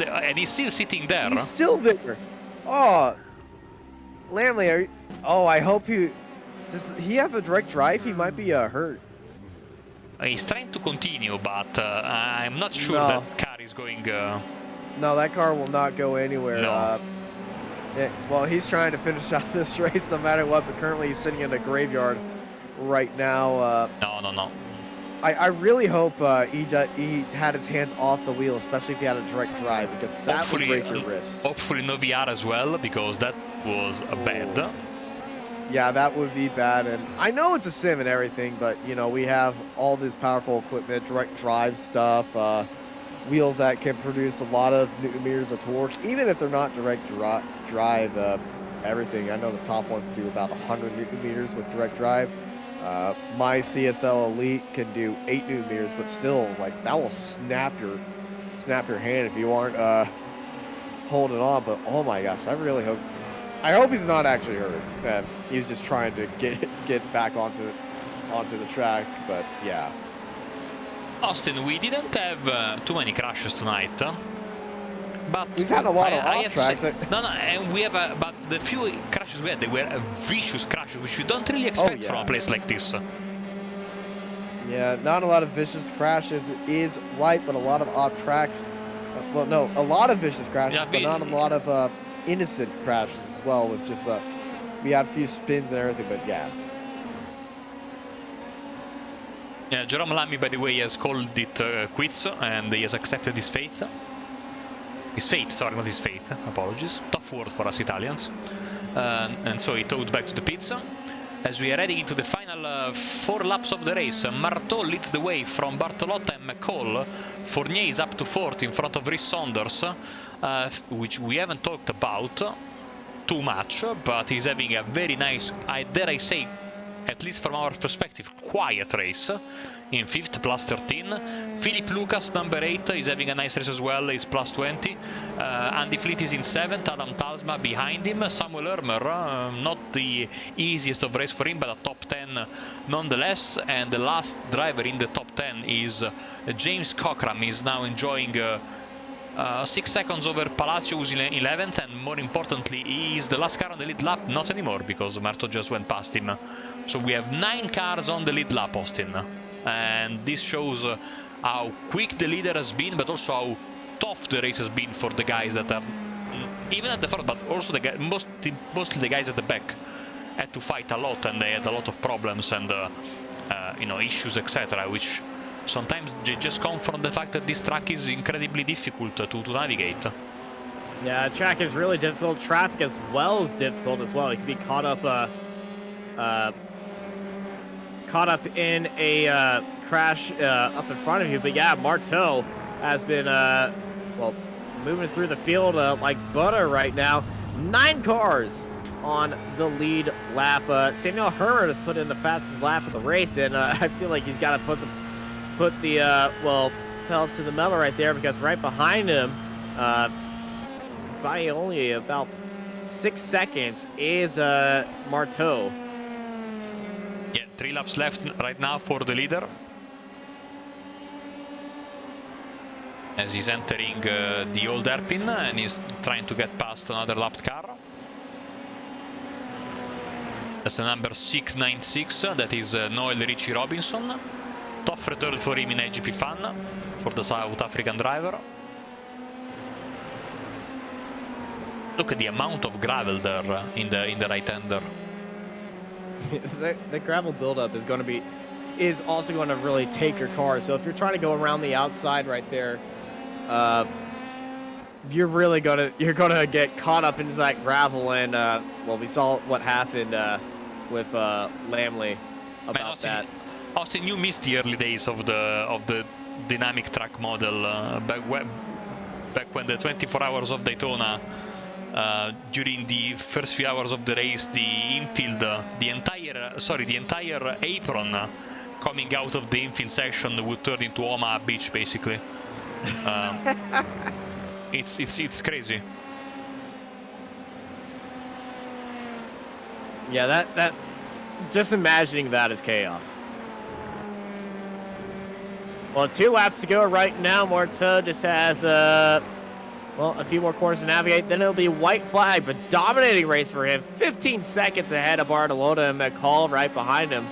and he's still sitting there.
He's still there. Oh, Lamley, I hope does he have a direct drive? He might be hurt.
He's trying to continue, but I'm not sure that car is going.
No, that car will not go anywhere.
No.
Well, he's trying to finish out this race no matter what, but currently he's sitting in a graveyard right now.
No.
I really hope he had his hands off the wheel, especially if he had a direct drive, because that would break your wrist.
Hopefully no VR as well, because that was bad.
Yeah, that would be bad, and I know it's a sim and everything, but you know, we have all this powerful equipment, direct drive stuff, wheels that can produce a lot of newton meters of torque, even if they're not direct drive, everything. I know the top ones do about 100 newton meters with direct drive. My CSL Elite can do 8 newton meters, but still, like, that will snap your hand if you aren't holding on. But oh my gosh, I hope he's not actually hurt. He was just trying to get back onto the track, but yeah.
Austin, we didn't have too many crashes tonight, but
we've had a lot of off tracks.
And we have but the few crashes we had, they were vicious crashes, which you don't really expect from a place like this.
Yeah, not a lot of vicious crashes is right, but a lot of off tracks. Well, no, a lot of vicious crashes, but not a lot of innocent crashes as well. With just we had a few spins and everything, but yeah.
Yeah, Jerome Lamy, by the way, has called it quits, and he has accepted his fate. His fate, sorry, not his faith. Apologies. Tough word for us Italians. And so he towed back to the pits. As we are heading into the final 4 laps of the race, Marteau leads the way from Bartolota and McCall. Fournier is up to 4th in front of Rhys Saunders, which we haven't talked about too much, but he's having a very nice, dare I say, at least from our perspective, quiet race. In 5th, plus 13. Philip Lucas, number 8, is having a nice race as well, he's plus 20. Andy Fleet is in 7th, Adam Talsma behind him. Samuel Ermer, not the easiest of race for him, but a top 10 nonetheless. And the last driver in the top 10 is James Cockram. He's now enjoying 6 seconds over Palacio, who's in 11th, and more importantly, he is the last car on the lead lap. Not anymore, because Marto just went past him. So we have 9 cars on the lead lap, Austin. And this shows how quick the leader has been, but also how tough the race has been for the guys that are even at the front, but also mostly the guys at the back had to fight a lot, and they had a lot of problems and you know, issues, etc., which sometimes they just come from the fact that this track is incredibly difficult to navigate.
Yeah, track is really difficult. Traffic as well is difficult as well. You can be caught up in a crash up in front of you. But yeah, Marteau has been well, moving through the field like butter right now. 9 cars on the lead lap. Samuel Hermer has put in the fastest lap of the race, and I feel like he's got to put the well, pedal to the metal right there, because right behind him, by only about 6 seconds, is Marteau.
Yeah, 3 laps left right now for the leader, as he's entering the old hairpin and he's trying to get past another lapped car. That's the number 696, that is Noel Richie Robinson. Tough return for him in iGPFun, for the South African driver. Look at the amount of gravel there in the right-hander.
The gravel buildup is also going to really take your car. So if you're trying to go around the outside right there, you're gonna get caught up into that gravel. And well, we saw what happened with Lamley about that.
Austin, you missed the early days of the dynamic track model back when the 24 hours of Daytona. During the first few hours of the race, the infield, the entire apron coming out of the infield section would turn into Omaha Beach, basically. It's crazy.
Yeah, that just imagining that is chaos. Well, 2 laps to go right now. Marteau just has well, a few more corners to navigate, then it'll be white flag, but dominating race for him. 15 seconds ahead of Bartolota and McCall right behind him.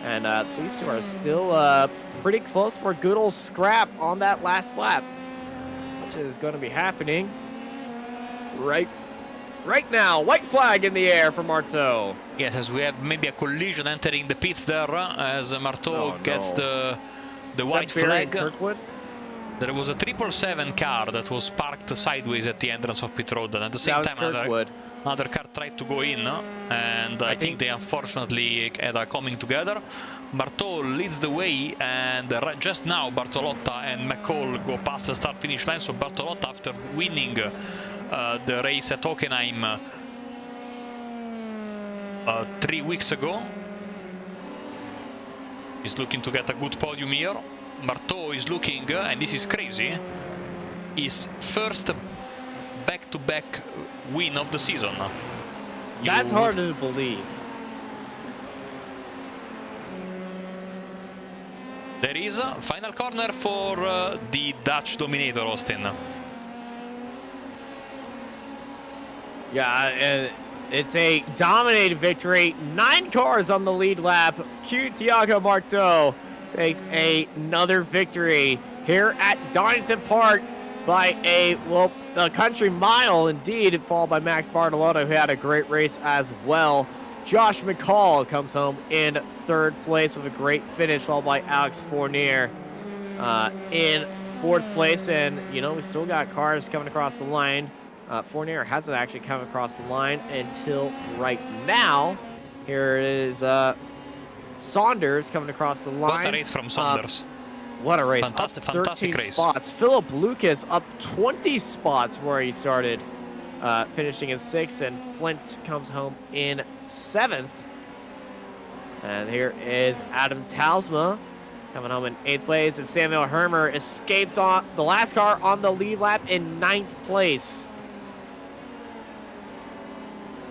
And these two are still pretty close for a good old scrap on that last lap, which is going to be happening right now. White flag in the air for Marteau.
Yes, as we have maybe a collision entering the pits there, as Marteau gets the white flag.
Kirkwood?
There was a 777 car that was parked sideways at the entrance of pit road, and at the same time another car tried to go in, and I think they unfortunately are coming together. Marteau leads the way, and just now Bartolotta and McCall go past the start-finish line. So Bartolotta, after winning the race at Hockenheim 3 weeks ago, is looking to get a good podium here. Marteau is looking, and this is crazy, his first back-to-back win of the season.
That's hard to believe.
There is a final corner for the Dutch Dominator, Austin.
Yeah, and it's a dominated victory. 9 cars on the lead lap. Thiago Marteau takes another victory here at Donington Park by a country mile indeed, followed by Max Bartolota, who had a great race as well. Josh McCall comes home in 3rd place with a great finish, followed by Alex Fournier in 4th place. And, you know, we still got cars coming across the line. Fournier hasn't actually come across the line until right now. Here is Saunders coming across the line.
What a race from Saunders.
What a race.
Fantastic,
up 13
fantastic race.
spots. Philip Lucas up 20 spots where he started, finishing in 6th, and Flint comes home in 7th. And here is Adam Talsma coming home in 8th place, and Samuel Hermer escapes on the last car on the lead lap in 9th place.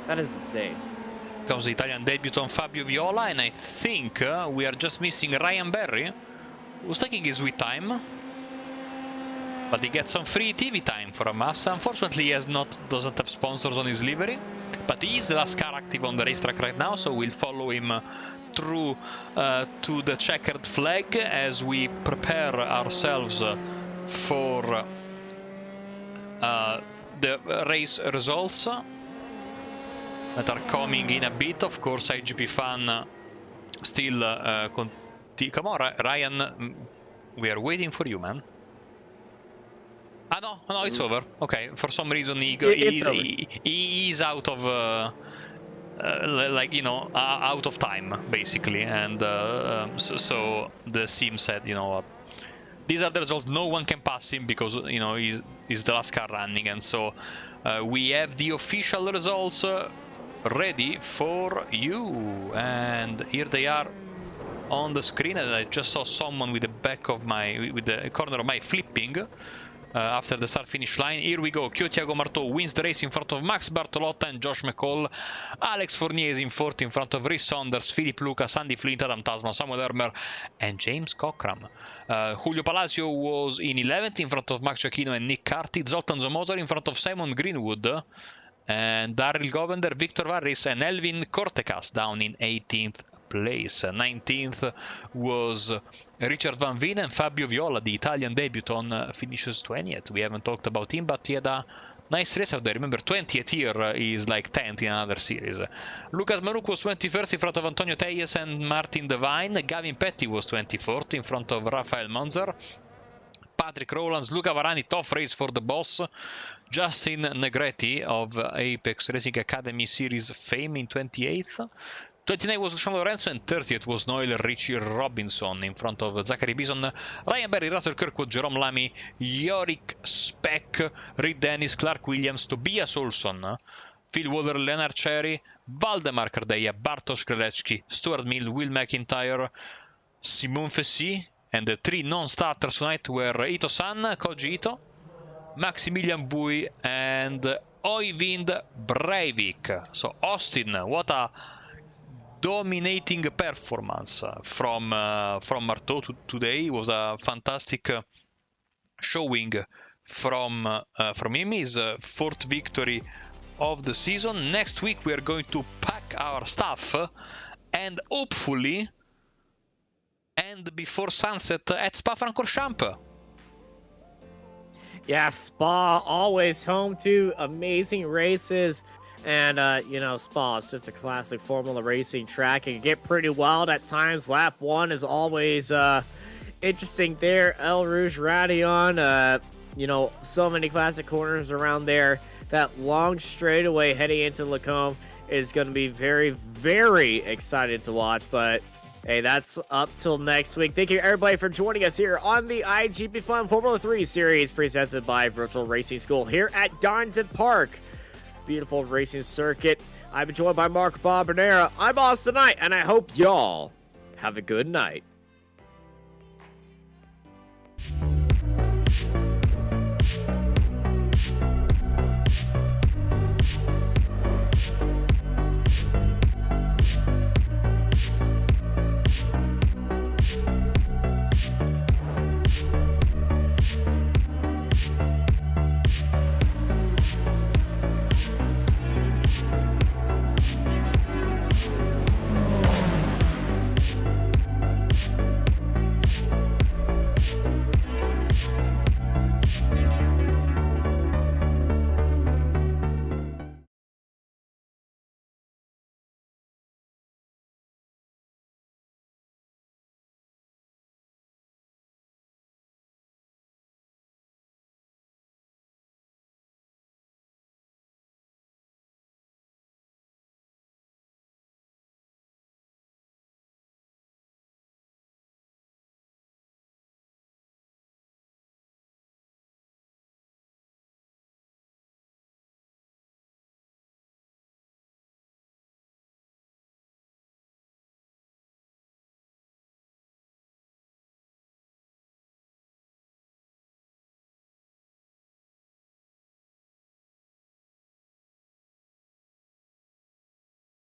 That is insane.
Comes the Italian debutant Fabio Viola, and I think we are just missing Ryan Berry, who's taking his sweet time, but he gets some free TV time from us. Unfortunately, he doesn't have sponsors on his livery, but he is the last car active on the racetrack right now, so we'll follow him through to the checkered flag as we prepare ourselves for the race results that are coming in a bit. Of course, iGPFun still come on, Ryan, We are waiting for you, man. Ah, no, it's over. Okay, for some reason he's out of, like, you know, out of time, basically. And so the sim said, you know what, these are the results, no one can pass him because, you know, he's the last car running. And so we have the official results ready for you. And here they are on the screen. And I just saw someone with the back of with the corner of my flipping after the start-finish line. Here we go. Thiago Marteau wins the race in front of Max Bartolotta and Josh McCall. Alex Fournier is in fourth in front of Rhys Saunders, Philip Lucas, Andy Flint, Adam Tasman, Samuel Ermer, and James Cockram. Julio Palacio was in 11th in front of Max Giacchino and Nick Carty. Zoltan Zomotor in front of Simon Greenwood and Daryl Govender, Victor Varris, and Elvin Cortecas down in 18th place. 19th was Richard Van Veen, and Fabio Viola, the Italian debutant, finishes 20th. We haven't talked about him, but he had a nice race out there. Remember, 20th here is like 10th in another series. Lucas Maruk was 21st in front of Antonio Teyes and Martin Devine. Gavin Petty was 24th in front of Rafael Monzer. Patrick Rowlands, Luca Varani, tough race for the boss. Justin Negretti of Apex Racing Academy Series fame in 28th. 29th was Sean Lorenzo, and 30th was Noel Richie Robinson in front of Zachary Bison, Ryan Berry, Russell Kirkwood, Jerome Lamy, Yorick Speck, Reed Dennis, Clark Williams, Tobias Olson, Phil Waller, Leonard Cherry, Valdemar Cardeia, Bartosz Krelecki, Stuart Mill, Will McIntyre, Simon Fessy, and the three non-starters tonight were Ito-san, Koji Ito, Maximilian Bui, and Oyvind Breivik. So Austin, what a dominating performance from Marteau today. Was a fantastic showing from him. His fourth victory of the season. Next week we are going to pack our stuff and hopefully end before sunset at Spa-Francorchamps.
Yeah, Spa, always home to amazing races. And, you know, Spa is just a classic Formula racing track. It can get pretty wild at times. Lap 1 is always interesting there. El Rouge Radion, you know, so many classic corners around there. That long straightaway heading into Lacombe is going to be very, very excited to watch. But, hey, that's up till next week. Thank you, everybody, for joining us here on the iGPFun Formula 3 series presented by Virtual Racing School here at Donington Park. Beautiful racing circuit. I've been joined by Mark Barbonera. I'm Austin Knight, and I hope y'all have a good night.